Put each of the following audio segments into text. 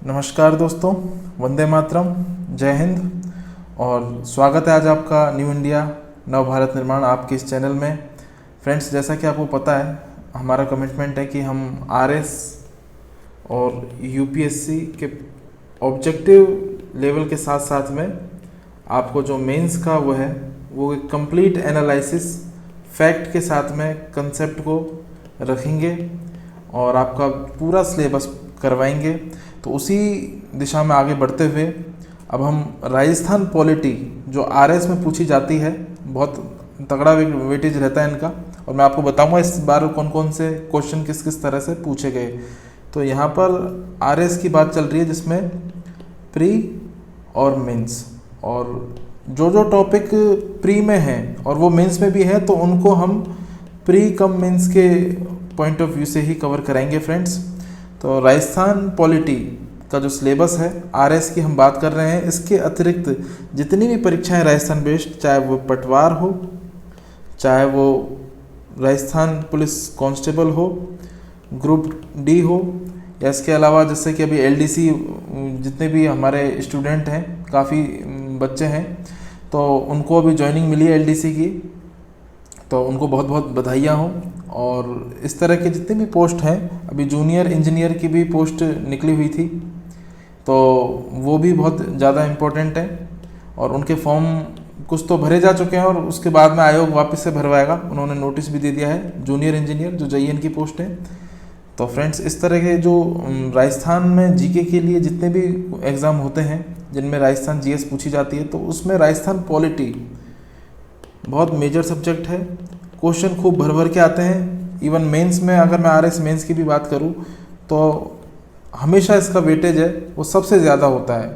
नमस्कार दोस्तों, वंदे मातरम, जय हिंद और स्वागत है आज आपका न्यू इंडिया नव भारत निर्माण आपके इस चैनल में। फ्रेंड्स, जैसा कि आपको पता है, हमारा कमिटमेंट है कि हम आरएस और यूपीएससी के ऑब्जेक्टिव लेवल के साथ साथ में आपको जो मेंस का वो एक कंप्लीट एनालिसिस फैक्ट के साथ में कंसेप्ट को रखेंगे और आपका पूरा सिलेबस करवाएंगे। तो उसी दिशा में आगे बढ़ते हुए अब हम राजस्थान पॉलिटी जो आरएस में पूछी जाती है, बहुत तगड़ा वेटेज रहता है इनका, और मैं आपको बताऊंगा इस बार कौन कौन से क्वेश्चन किस किस तरह से पूछे गए। तो यहाँ पर आरएस की बात चल रही है जिसमें प्री और मेंस, और जो टॉपिक प्री में हैं और वो मेंस में भी है तो उनको हम प्री कम मेंस के पॉइंट ऑफ व्यू से ही कवर कराएंगे फ्रेंड्स। तो राजस्थान पॉलिटी का जो सिलेबस है आरएस की हम बात कर रहे हैं, इसके अतिरिक्त जितनी भी परीक्षाएं राजस्थान बेस्ड, चाहे वो पटवार हो, चाहे वो राजस्थान पुलिस कांस्टेबल हो, ग्रुप डी हो, या इसके अलावा जैसे कि अभी एलडीसी जितने भी हमारे स्टूडेंट हैं, काफ़ी बच्चे हैं, तो उनको अभी ज्वाइनिंग मिली है एलडीसी की, तो उनको बहुत बहुत बधाइयाँ हों। और इस तरह के जितने भी पोस्ट हैं, अभी जूनियर इंजीनियर की भी पोस्ट निकली हुई थी, तो वो भी बहुत ज़्यादा इम्पोर्टेंट है और उनके फॉर्म कुछ तो भरे जा चुके हैं और उसके बाद में आयोग वापस से भरवाएगा। उन्होंने नोटिस भी दे दिया है जूनियर इंजीनियर जो जेईएन की पोस्ट है। तो फ्रेंड्स, इस तरह के जो राजस्थान में जीके के लिए जितने भी एग्ज़ाम होते हैं जिनमें राजस्थान जीएस पूछी जाती है, तो उसमें राजस्थान पॉलिटी बहुत मेजर सब्जेक्ट है। क्वेश्चन खूब भर भर के आते हैं। इवन मेंस में अगर मैं आरएस मेंस की भी बात करूं तो हमेशा इसका वेटेज है वो सबसे ज़्यादा होता है।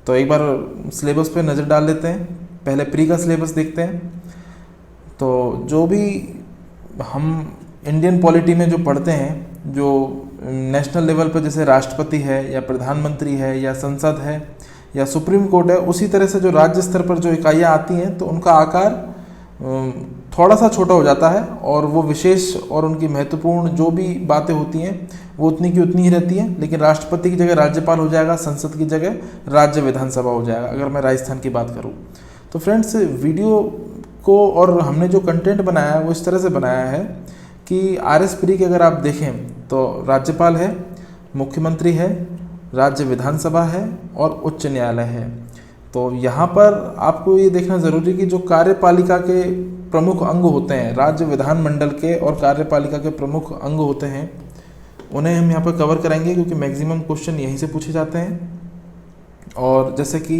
तो एक बार सिलेबस पे नज़र डाल लेते हैं। पहले प्री का सिलेबस देखते हैं। तो जो भी हम इंडियन पॉलिटी में जो पढ़ते हैं, जो नेशनल लेवल पर जैसे राष्ट्रपति है या प्रधानमंत्री है या संसद है या सुप्रीम कोर्ट है, उसी तरह से जो राज्य स्तर पर जो इकाइयाँ आती हैं तो उनका आकार थोड़ा सा छोटा हो जाता है और वो विशेष और उनकी महत्वपूर्ण जो भी बातें होती हैं वो उतनी की उतनी ही रहती हैं। लेकिन राष्ट्रपति की जगह राज्यपाल हो जाएगा, संसद की जगह राज्य विधानसभा हो जाएगा, अगर मैं राजस्थान की बात करूँ तो। फ्रेंड्स, वीडियो को और हमने जो कंटेंट बनाया है वो इस तरह से बनाया है कि आरएस प्री के अगर आप देखें तो राज्यपाल है, मुख्यमंत्री है, राज्य विधानसभा है और उच्च न्यायालय है। तो यहाँ पर आपको ये देखना ज़रूरी कि जो कार्यपालिका के प्रमुख अंग होते हैं, राज्य विधानमंडल के और कार्यपालिका के प्रमुख अंग होते हैं, उन्हें हम यहाँ पर कवर कराएंगे क्योंकि मैक्सिमम क्वेश्चन यहीं से पूछे जाते हैं। और जैसे कि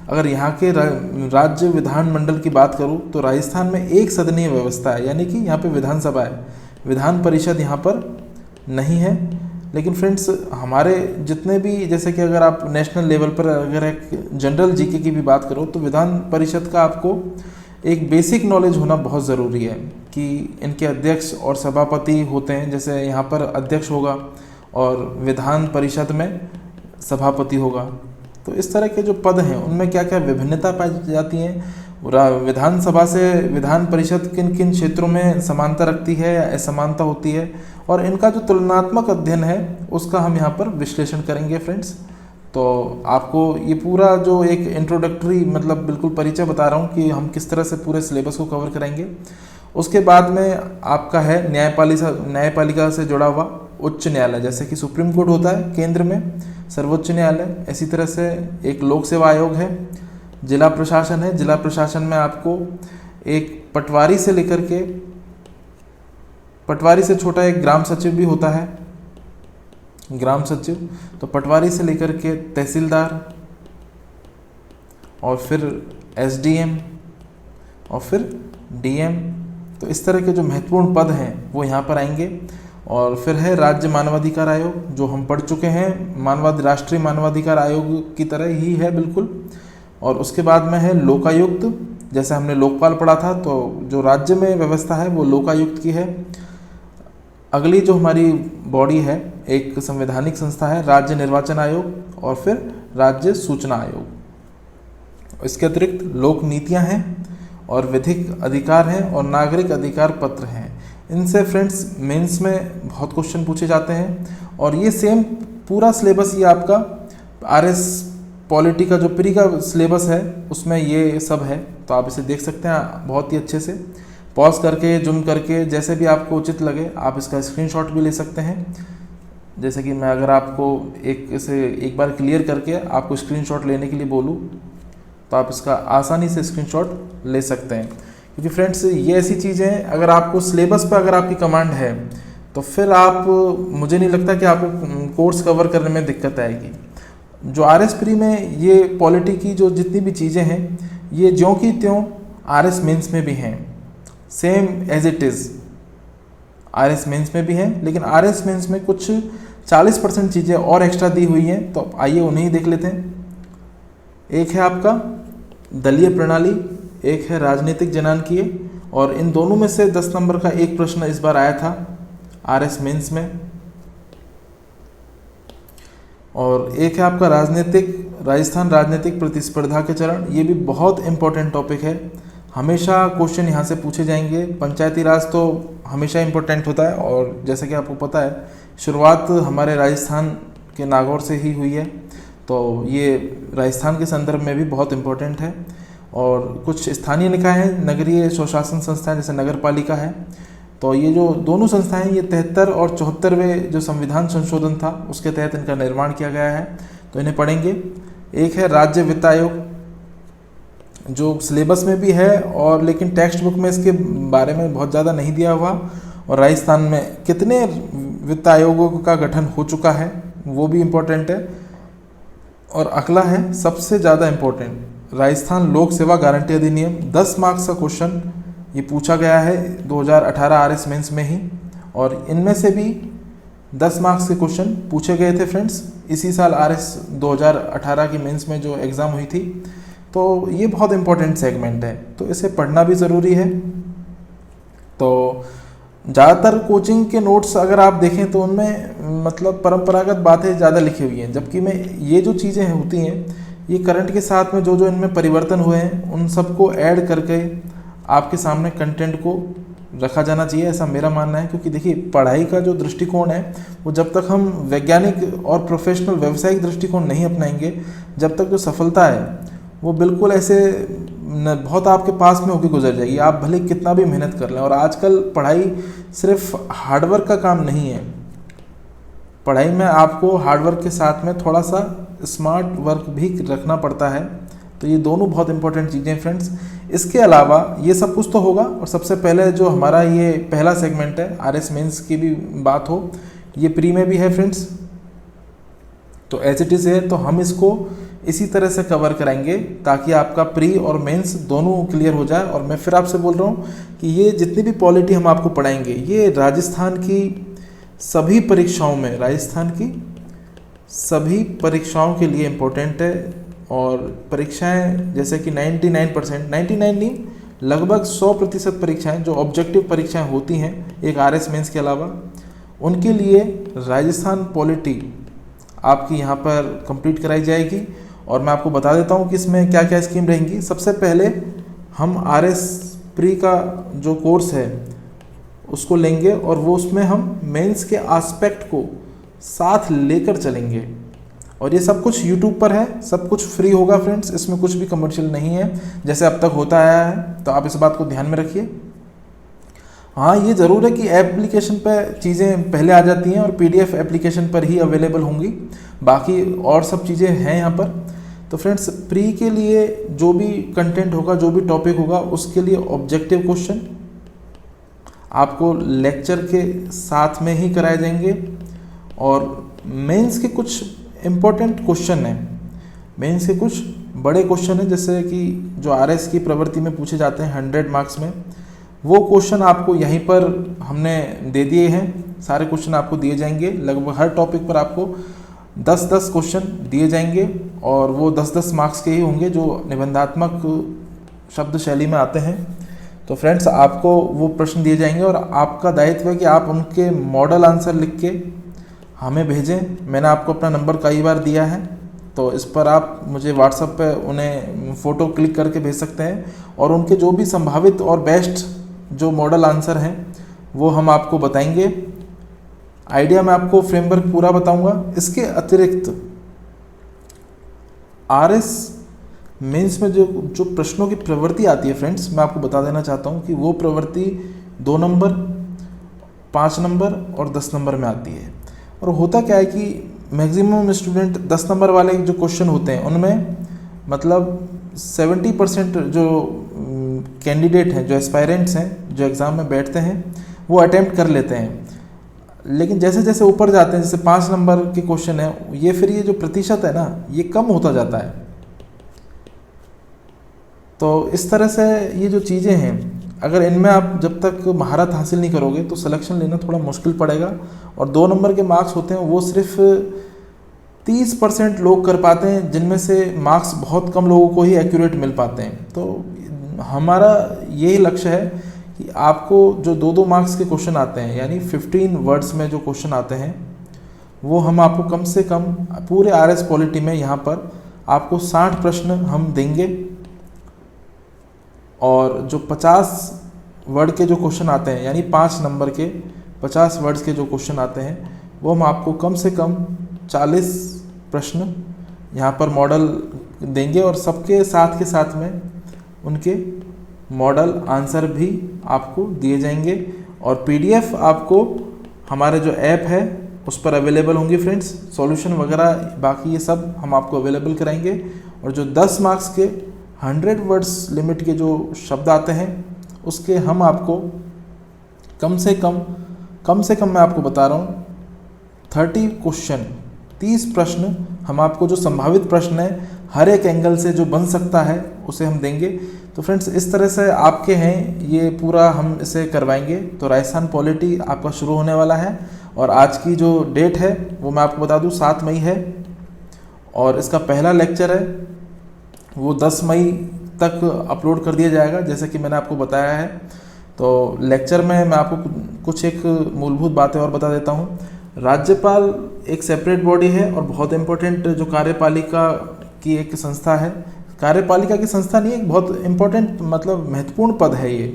अगर यहाँ के राज्य विधानमंडल की बात करूँ तो राजस्थान में एक सदनीय व्यवस्था है, यानी कि यहाँ पे विधानसभा है, विधान परिषद यहाँ पर नहीं है। लेकिन फ्रेंड्स, हमारे जितने भी, जैसे कि अगर आप नेशनल लेवल पर अगर एक जनरल जीके की भी बात करो तो विधान परिषद का आपको एक बेसिक नॉलेज होना बहुत ज़रूरी है कि इनके अध्यक्ष और सभापति होते हैं। जैसे यहाँ पर अध्यक्ष होगा और विधान परिषद में सभापति होगा। तो इस तरह के जो पद हैं उनमें क्या क्या विभिन्नता पाई जाती हैं, विधानसभा से विधान परिषद किन किन क्षेत्रों में समानता रखती है या असमानता होती है, और इनका जो तुलनात्मक अध्ययन है उसका हम यहाँ पर विश्लेषण करेंगे फ्रेंड्स। तो आपको ये पूरा जो एक इंट्रोडक्टरी, मतलब बिल्कुल परिचय बता रहा हूँ कि हम किस तरह से पूरे सिलेबस को कवर करेंगे। उसके बाद में आपका है न्यायपालिका से जुड़ा हुआ उच्च न्यायालय, जैसे कि सुप्रीम कोर्ट होता है केंद्र में, सर्वोच्च न्यायालय, इसी तरह से एक लोक सेवा आयोग है, जिला प्रशासन है, जिला प्रशासन में आपको एक पटवारी से लेकर के, पटवारी से छोटा एक ग्राम सचिव भी होता है, ग्राम सचिव, तो पटवारी से लेकर के तहसीलदार और फिर एसडीएम और फिर डीएम। तो इस तरह के जो महत्वपूर्ण पद हैं वो यहाँ पर आएंगे। और फिर है राज्य मानवाधिकार आयोग, जो हम पढ़ चुके हैं, राष्ट्रीय मानवाधिकार आयोग की तरह ही है बिल्कुल। और उसके बाद में है लोकायुक्त, जैसे हमने लोकपाल पढ़ा था, तो जो राज्य में व्यवस्था है वो लोकायुक्त की है। अगली जो हमारी बॉडी है, एक संवैधानिक संस्था है, राज्य निर्वाचन आयोग और फिर राज्य सूचना आयोग। इसके अतिरिक्त लोक नीतियाँ हैं और विधिक अधिकार हैं और नागरिक अधिकार पत्र हैं। इनसे फ्रेंड्स मेंस में बहुत क्वेश्चन पूछे जाते हैं और ये सेम पूरा सिलेबस ये आपका RS पॉलिटी का जो प्री का सिलेबस है उसमें ये सब है, तो आप इसे देख सकते हैं बहुत ही अच्छे से। पॉज करके जूम करके जैसे भी आपको उचित लगे आप इसका स्क्रीनशॉट भी ले सकते हैं। जैसे कि मैं अगर आपको इसे एक बार क्लियर करके आपको स्क्रीनशॉट लेने के लिए बोलूँ तो आप इसका आसानी से स्क्रीनशॉट ले सकते हैं। क्योंकि फ्रेंड्स ये ऐसी चीज़ें हैं, अगर आपको सिलेबस पर अगर आपकी कमांड है तो फिर आप, मुझे नहीं लगता कि आपको कोर्स कवर करने में दिक्कत आएगी। जो RS प्री में ये पॉलिटी की जो जितनी भी चीज़ें हैं ये ज्यों की त्यों RS मेंस में भी हैं, same as it is RS mains में भी हैं, लेकिन RS मेंस में कुछ 40% चीज़ें और एक्स्ट्रा दी हुई हैं, तो आइए उन्हें ही देख लेते हैं। एक है आपका दलीय प्रणाली, एक है राजनीतिक जनांकीय, और इन दोनों में से 10 नंबर का एक प्रश्न इस बार आया था RS मेंस में। और एक है आपका राजस्थान राजनीतिक प्रतिस्पर्धा के चरण, ये भी बहुत इंपॉर्टेंट टॉपिक है, हमेशा क्वेश्चन यहाँ से पूछे जाएंगे। पंचायती राज तो हमेशा इंपॉर्टेंट होता है, और जैसे कि आपको पता है शुरुआत हमारे राजस्थान के नागौर से ही हुई है, तो ये राजस्थान के संदर्भ में भी बहुत इम्पोर्टेंट है। और कुछ स्थानीय निकाय हैं, नगरीय स्वशासन संस्थाएं जैसे नगर पालिका है, तो ये जो दोनों संस्थाएं ये 73 और 74वें जो संविधान संशोधन था उसके तहत इनका निर्माण किया गया है, तो इन्हें पढ़ेंगे। एक है राज्य वित्त आयोग, जो सिलेबस में भी है और लेकिन टेक्स्ट बुक में इसके बारे में बहुत ज़्यादा नहीं दिया हुआ, और राजस्थान में कितने वित्त आयोगों का गठन हो चुका है वो भी इम्पोर्टेंट है। और अगला है सबसे ज़्यादा इम्पोर्टेंट, राजस्थान लोक सेवा गारंटी अधिनियम। 10 मार्क्स का क्वेश्चन ये पूछा गया है 2018 RS मेंस में ही, और इनमें से भी 10 मार्क्स के क्वेश्चन पूछे गए थे फ्रेंड्स इसी साल RS 2018 की मेंस में जो एग्ज़ाम हुई थी। तो ये बहुत इंपॉर्टेंट सेगमेंट है, तो इसे पढ़ना भी ज़रूरी है। तो ज़्यादातर कोचिंग के नोट्स अगर आप देखें तो उनमें मतलब परंपरागत बातें ज़्यादा लिखी हुई हैं, जबकि में ये जो चीज़ें होती हैं ये करंट के साथ में जो इनमें परिवर्तन हुए हैं उन सबको ऐड करके आपके सामने कंटेंट को रखा जाना चाहिए, ऐसा मेरा मानना है। क्योंकि देखिए पढ़ाई का जो दृष्टिकोण है वो जब तक हम वैज्ञानिक और प्रोफेशनल व्यावसायिक दृष्टिकोण नहीं अपनाएंगे, जब तक जो सफलता है वो बिल्कुल ऐसे बहुत आपके पास में होकर गुजर जाएगी, आप भले कितना भी मेहनत कर लें। और आजकल पढ़ाई सिर्फ हार्डवर्क का काम नहीं है, पढ़ाई में आपको हार्डवर्क के साथ में थोड़ा सा स्मार्ट वर्क भी रखना पड़ता है। तो ये दोनों बहुत इंपॉर्टेंट चीज़ें फ्रेंड्स। इसके अलावा ये सब कुछ तो होगा, और सबसे पहले जो हमारा ये पहला सेगमेंट है RS मेंस की भी बात हो, ये प्री में भी है फ्रेंड्स, तो एज इट इज़ है, तो हम इसको इसी तरह से कवर कराएंगे ताकि आपका प्री और मेंस दोनों क्लियर हो जाए। और मैं फिर आपसे बोल रहा हूँ कि ये जितनी भी पॉलिटी हम आपको पढ़ाएंगे ये राजस्थान की सभी परीक्षाओं में, राजस्थान की सभी परीक्षाओं के लिए इम्पोर्टेंट है। और परीक्षाएं जैसे कि 99% 99 नहीं, लगभग 100% परीक्षाएं जो ऑब्जेक्टिव परीक्षाएं होती हैं एक RS मेंस के अलावा, उनके लिए राजस्थान पॉलिटी आपकी यहाँ पर कंप्लीट कराई जाएगी। और मैं आपको बता देता हूँ कि इसमें क्या क्या स्कीम रहेंगी। सबसे पहले हम RS प्री का जो कोर्स है उसको लेंगे, और वो उसमें हम मेंस के एस्पेक्ट को साथ लेकर चलेंगे। और ये सब कुछ YouTube पर है, सब कुछ फ्री होगा फ्रेंड्स, इसमें कुछ भी कमर्शियल नहीं है जैसे अब तक होता आया है, तो आप इस बात को ध्यान में रखिए। हाँ ये ज़रूर है कि एप्लीकेशन पर चीज़ें पहले आ जाती हैं और PDF एप्लीकेशन पर ही अवेलेबल होंगी, बाकी और सब चीज़ें हैं यहाँ पर। तो फ्रेंड्स प्री के लिए जो भी कंटेंट होगा, जो भी टॉपिक होगा, उसके लिए ऑब्जेक्टिव क्वेश्चन आपको लेक्चर के साथ में ही कराए जाएंगे। और मेंस के कुछ इम्पोर्टेंट क्वेश्चन हैं, मेंस के कुछ बड़े क्वेश्चन हैं जैसे कि जो RS की प्रवृत्ति में पूछे जाते हैं 100 मार्क्स में, वो क्वेश्चन आपको यहीं पर हमने दे दिए हैं। सारे क्वेश्चन आपको दिए जाएंगे, लगभग हर टॉपिक पर आपको 10-10 क्वेश्चन दिए जाएंगे, और वो 10-10 मार्क्स के ही होंगे जो निबंधात्मक शब्द शैली में आते हैं। तो फ्रेंड्स आपको वो प्रश्न दिए जाएंगे और आपका दायित्व है कि आप उनके मॉडल आंसर लिख के हमें भेजें। मैंने आपको अपना नंबर कई बार दिया है, तो इस पर आप मुझे व्हाट्सएप पे उन्हें फ़ोटो क्लिक करके भेज सकते हैं, और उनके जो भी संभावित और बेस्ट जो मॉडल आंसर हैं वो हम आपको बताएंगे। आइडिया मैं आपको फ्रेमवर्क पूरा बताऊंगा। इसके अतिरिक्त आरएस मेंस में जो जो प्रश्नों की प्रवृत्ति आती है फ्रेंड्स, मैं आपको बता देना चाहता हूँ कि वो प्रवृत्ति 2 नंबर, 5 नंबर और 10 नंबर में आती है। और होता क्या है कि मैक्सिमम स्टूडेंट 10 नंबर वाले जो क्वेश्चन होते हैं उनमें मतलब 70% जो कैंडिडेट हैं, जो एस्पायरेंट्स हैं, जो एग्ज़ाम में बैठते हैं वो अटेम्प्ट कर लेते हैं। लेकिन जैसे जैसे ऊपर जाते हैं, जैसे 5 नंबर के क्वेश्चन है, ये फिर ये जो प्रतिशत है ना ये कम होता जाता है। तो इस तरह से ये जो चीज़ें हैं, अगर इनमें आप जब तक महारत हासिल नहीं करोगे तो सिलेक्शन लेना थोड़ा मुश्किल पड़ेगा। और 2 नंबर के मार्क्स होते हैं वो सिर्फ 30% लोग कर पाते हैं, जिनमें से मार्क्स बहुत कम लोगों को ही एक्यूरेट मिल पाते हैं। तो हमारा यही लक्ष्य है कि आपको जो 2-2 मार्क्स के क्वेश्चन आते हैं, यानी 15 वर्ड्स में जो क्वेश्चन आते हैं, वो हम आपको कम से कम पूरे आरएस पॉलिटी में यहाँ पर आपको 60 प्रश्न हम देंगे। और जो 50 वर्ड के जो क्वेश्चन आते हैं, यानी 5 नंबर के 50 वर्ड्स के जो क्वेश्चन आते हैं, वो हम आपको कम से कम 40 प्रश्न यहाँ पर मॉडल देंगे। और सबके साथ के साथ में उनके मॉडल आंसर भी आपको दिए जाएंगे। और पीडीएफ आपको हमारे जो ऐप है उस पर अवेलेबल होंगी फ्रेंड्स। सॉल्यूशन वगैरह बाकी ये सब हम आपको अवेलेबल कराएंगे। और जो 10 मार्क्स के 100 वर्ड्स लिमिट के जो शब्द आते हैं, उसके हम आपको कम से कम मैं आपको बता रहा हूँ 30 क्वेश्चन, 30 प्रश्न हम आपको, जो संभावित प्रश्न है हर एक एंगल से जो बन सकता है उसे हम देंगे। तो फ्रेंड्स इस तरह से आपके हैं ये पूरा हम इसे करवाएंगे। तो राजस्थान पॉलिटी आपका शुरू होने वाला है। और आज की जो डेट है वो मैं आपको बता दूं 7 मई है। और इसका पहला लेक्चर है वो 10 मई तक अपलोड कर दिया जाएगा, जैसे कि मैंने आपको बताया है। तो लेक्चर में मैं आपको कुछ एक मूलभूत बातें और बता देता हूँ। राज्यपाल एक सेपरेट बॉडी है और बहुत इम्पोर्टेंट जो कार्यपालिका की एक संस्था है। कार्यपालिका की संस्था नहीं, एक बहुत इम्पोर्टेंट मतलब महत्वपूर्ण पद है ये।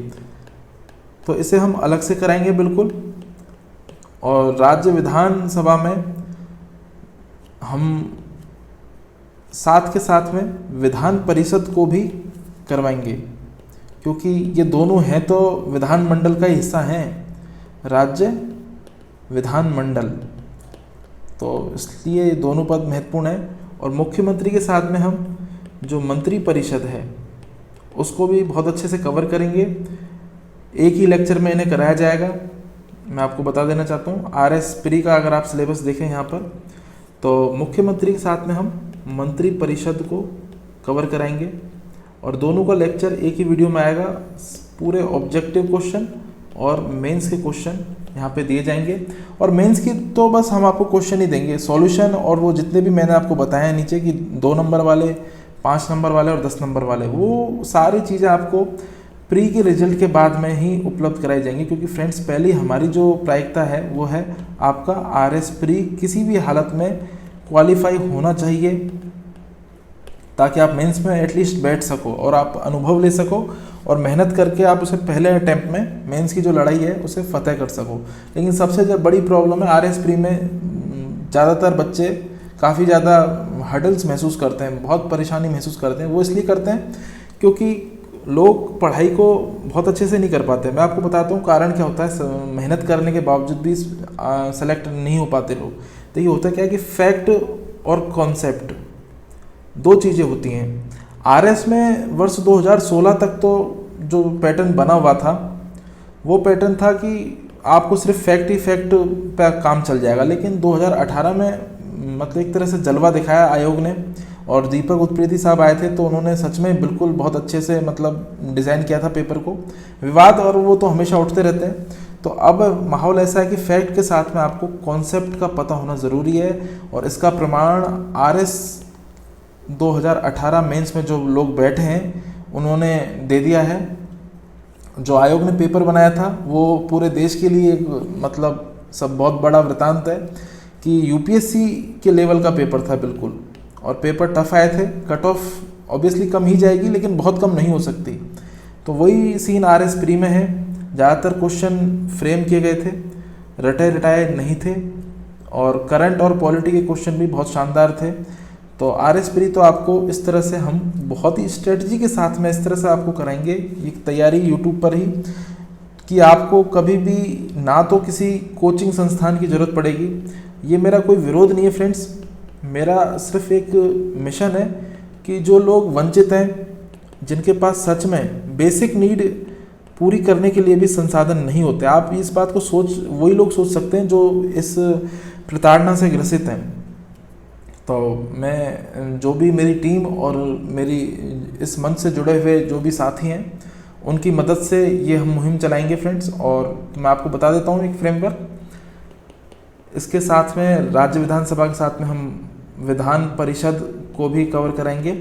तो इसे हम अलग से कराएंगे बिल्कुल। और राज्य विधानसभा में हम साथ के साथ में विधान परिषद को भी करवाएंगे, क्योंकि ये दोनों हैं तो विधानमंडल का हिस्सा हैं, राज्य विधानमंडल। तो इसलिए ये दोनों पद महत्वपूर्ण है। और मुख्यमंत्री के साथ में हम जो मंत्री परिषद है उसको भी बहुत अच्छे से कवर करेंगे। एक ही लेक्चर में इन्हें कराया जाएगा। मैं आपको बता देना चाहता हूँ आरएस प्री का अगर आप सिलेबस देखें यहाँ पर, तो मुख्यमंत्री के साथ में हम मंत्री परिषद को कवर कराएंगे। और दोनों का लेक्चर एक ही वीडियो में आएगा। पूरे ऑब्जेक्टिव क्वेश्चन और मेंस के क्वेश्चन यहाँ पे दिए जाएंगे। और मेंस की तो बस हम आपको क्वेश्चन ही देंगे, सॉल्यूशन और वो जितने भी मैंने आपको बताया नीचे कि 2 नंबर वाले, 5 नंबर वाले और 10 नंबर वाले, वो सारी चीज़ें आपको प्री के रिजल्ट के बाद में ही उपलब्ध कराई जाएंगी। क्योंकि फ्रेंड्स पहली हमारी जो प्रायिकता है वो है आपका आरएस प्री किसी भी हालत में क्वालिफाई होना चाहिए, ताकि आप मेंस में एटलीस्ट बैठ सको और आप अनुभव ले सको और मेहनत करके आप उसे पहले अटैम्प्ट में मेंस की जो लड़ाई है उसे फतेह कर सको। लेकिन सबसे जो बड़ी प्रॉब्लम है आरएस प्री में, ज़्यादातर बच्चे काफ़ी ज़्यादा हर्डल्स महसूस करते हैं, बहुत परेशानी महसूस करते हैं। वो इसलिए करते हैं क्योंकि लोग पढ़ाई को बहुत अच्छे से नहीं कर पाते। मैं आपको बताता हूँ कारण क्या होता है। मेहनत करने के बावजूद भी सेलेक्ट नहीं हो पाते लोग। तो ये होता क्या है कि फैक्ट और कॉन्सेप्ट 2 चीज़ें होती हैं। आरएस में वर्ष 2016 तक तो जो पैटर्न बना हुआ था वो पैटर्न था कि आपको सिर्फ फैक्ट ही फैक्ट पे काम चल जाएगा। लेकिन 2018 में मतलब एक तरह से जलवा दिखाया आयोग ने, और दीपक उत्प्रेती साहब आए थे तो उन्होंने सच में बिल्कुल बहुत अच्छे से मतलब डिज़ाइन किया था पेपर को। विवाद और वो तो हमेशा उठते रहते हैं। तो अब माहौल ऐसा है कि फैक्ट के साथ में आपको कॉन्सेप्ट का पता होना ज़रूरी है। और इसका प्रमाण आरएस 2018 मेंस में जो लोग बैठे हैं उन्होंने दे दिया है। जो आयोग ने पेपर बनाया था वो पूरे देश के लिए मतलब सब बहुत बड़ा वृतांत है कि यूपीएससी के लेवल का पेपर था बिल्कुल। और पेपर टफ आए थे, कट ऑफ ऑब्वियसली कम ही जाएगी लेकिन बहुत कम नहीं हो सकती। तो वही सीन आरएस प्री में है। ज़्यादातर क्वेश्चन फ्रेम किए गए थे, रटाए रटाए नहीं थे, और करंट और पॉलिटी के क्वेश्चन भी बहुत शानदार थे। तो RS प्री तो आपको इस तरह से हम बहुत ही स्ट्रेटजी के साथ में इस तरह से आपको कराएंगे, ये तैयारी यूट्यूब पर ही, कि आपको कभी भी ना तो किसी कोचिंग संस्थान की ज़रूरत पड़ेगी। ये मेरा कोई विरोध नहीं है फ्रेंड्स, मेरा सिर्फ एक मिशन है कि जो लोग वंचित हैं, जिनके पास सच में बेसिक नीड पूरी करने के लिए भी संसाधन नहीं होते, आप इस बात को वही लोग सोच सकते हैं जो इस प्रताड़ना से ग्रसित हैं। तो मैं जो भी मेरी टीम और मेरी इस मंच से जुड़े हुए जो भी साथी हैं, उनकी मदद से ये हम मुहिम चलाएंगे फ्रेंड्स। और मैं आपको बता देता हूँ एक फ्रेमवर्क, इसके साथ में राज्य विधानसभा के साथ में हम विधान परिषद को भी कवर कराएंगे,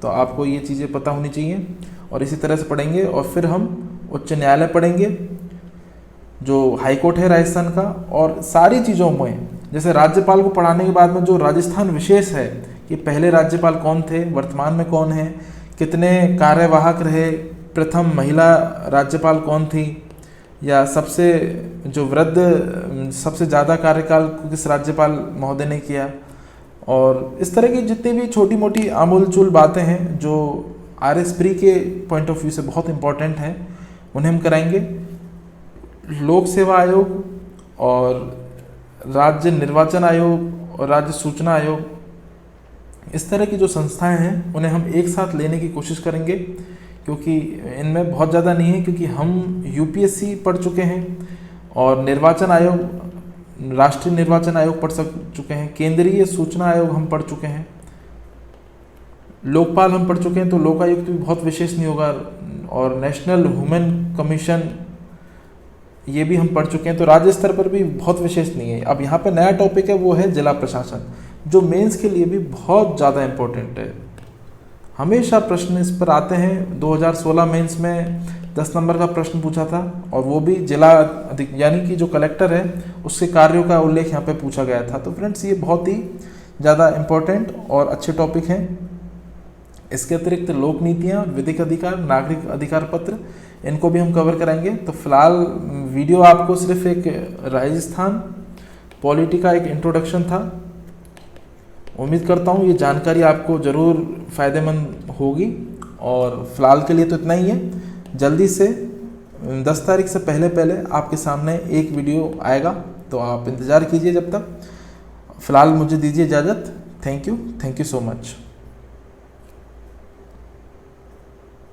तो आपको ये चीज़ें पता होनी चाहिए। और इसी तरह से पढ़ेंगे और फिर हम उच्च न्यायालय पढ़ेंगे, जो हाई कोर्ट है राजस्थान का, और सारी चीज़ों में जैसे राज्यपाल को पढ़ाने के बाद में जो राजस्थान विशेष है कि पहले राज्यपाल कौन थे, वर्तमान में कौन है, कितने कार्यवाहक रहे, प्रथम महिला राज्यपाल कौन थी, या सबसे जो वृद्ध सबसे ज़्यादा कार्यकाल किस राज्यपाल महोदय ने किया, और इस तरह की जितनी भी छोटी मोटी आमूल चूल बातें हैं जो RS प्री के पॉइंट ऑफ व्यू से बहुत इम्पोर्टेंट हैं, उन्हें हम कराएंगे। लोक सेवा आयोग और राज्य निर्वाचन आयोग और राज्य सूचना आयोग, इस तरह की जो संस्थाएं हैं उन्हें हम एक साथ लेने की कोशिश करेंगे, क्योंकि इनमें बहुत ज़्यादा नहीं है, क्योंकि हम UPSC पढ़ चुके हैं और निर्वाचन आयोग, राष्ट्रीय निर्वाचन आयोग पढ़ चुके हैं, केंद्रीय सूचना आयोग हम पढ़ चुके हैं, लोकपाल हम पढ़ चुके हैं, तो लोकायुक्त भी बहुत विशेष नहीं होगा, और नेशनल ह्यूमन कमीशन ये भी हम पढ़ चुके हैं, तो राज्य स्तर पर भी बहुत विशेष नहीं है। अब यहाँ पे नया टॉपिक है, वो है जिला प्रशासन, जो मेंस के लिए भी बहुत ज़्यादा इम्पोर्टेंट है। हमेशा प्रश्न इस पर आते हैं, 2016 मेंस में 10 नंबर का प्रश्न पूछा था, और वो भी जिला यानी कि जो कलेक्टर है उसके कार्यों का उल्लेख यहाँ पे पूछा गया था। तो फ्रेंड्स ये बहुत ही ज़्यादा इम्पोर्टेंट और अच्छे टॉपिक हैं। इसके अतिरिक्त लोक नीतियाँ, विधिक अधिकार, नागरिक अधिकार पत्र, इनको भी हम कवर कराएंगे। तो फिलहाल वीडियो आपको सिर्फ एक राजस्थान पॉलिटी का एक इंट्रोडक्शन था। उम्मीद करता हूँ ये जानकारी आपको ज़रूर फ़ायदेमंद होगी, और फिलहाल के लिए तो इतना ही है। जल्दी से 10 तारीख से पहले आपके सामने एक वीडियो आएगा, तो आप इंतज़ार कीजिए। जब तक फ़िलहाल मुझे दीजिए इजाज़त। Thank you so much.